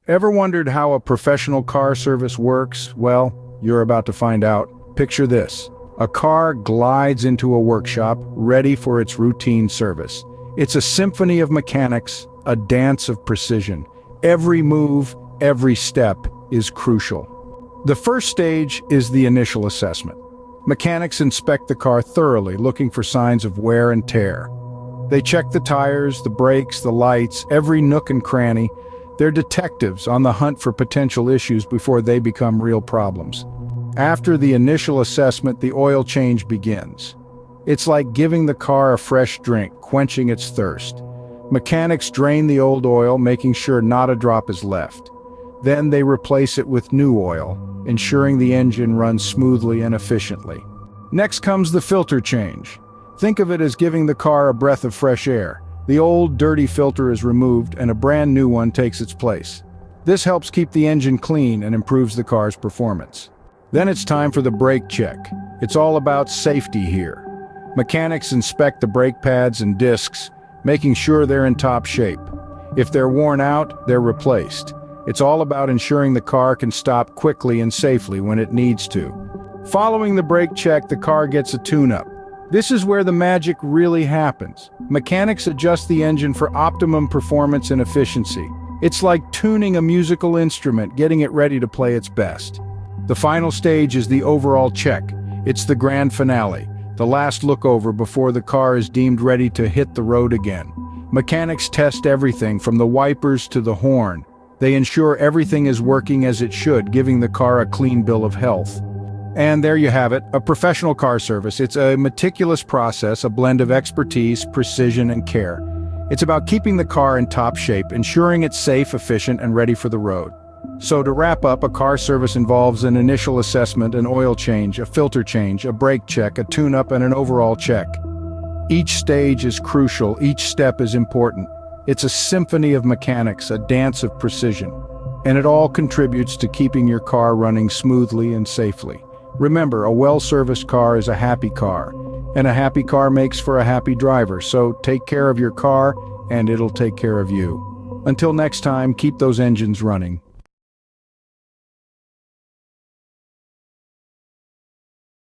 Ever wondered how a professional car service works? Well, you're about to find out. Picture this. A car glides into a workshop, ready for its routine service. It's a symphony of mechanics, a dance of precision. Every move, every step is crucial. The first stage is the initial assessment. Mechanics inspect the car thoroughly, looking for signs of wear and tear. They check the tires, the brakes, the lights, every nook and cranny. They're detectives on the hunt for potential issues before they become real problems. After the initial assessment, the oil change begins. It's like giving the car a fresh drink, quenching its thirst. Mechanics drain the old oil, making sure not a drop is left. Then they replace it with new oil, ensuring the engine runs smoothly and efficiently. Next comes the filter change. Think of it as giving the car a breath of fresh air. The old, dirty filter is removed and a brand new one takes its place. This helps keep the engine clean and improves the car's performance. Then it's time for the brake check. It's all about safety here. Mechanics inspect the brake pads and discs, making sure they're in top shape. If they're worn out, they're replaced. It's all about ensuring the car can stop quickly and safely when it needs to. Following the brake check, the car gets a tune-up. This is where the magic really happens. Mechanics adjust the engine for optimum performance and efficiency. It's like tuning a musical instrument, getting it ready to play its best. The final stage is the overall check. It's the grand finale, the last look over before the car is deemed ready to hit the road again. Mechanics test everything from the wipers to the horn. They ensure everything is working as it should, giving the car a clean bill of health. And there you have it, a professional car service. It's a meticulous process, a blend of expertise, precision, and care. It's about keeping the car in top shape, ensuring it's safe, efficient, and ready for the road. So to wrap up, a car service involves an initial assessment, an oil change, a filter change, a brake check, a tune-up, and an overall check. Each stage is crucial, each step is important. It's a symphony of mechanics, a dance of precision. And it all contributes to keeping your car running smoothly and safely. Remember, a well-serviced car is a happy car, and a happy car makes for a happy driver, so take care of your car, and it'll take care of you. Until next time, keep those engines running.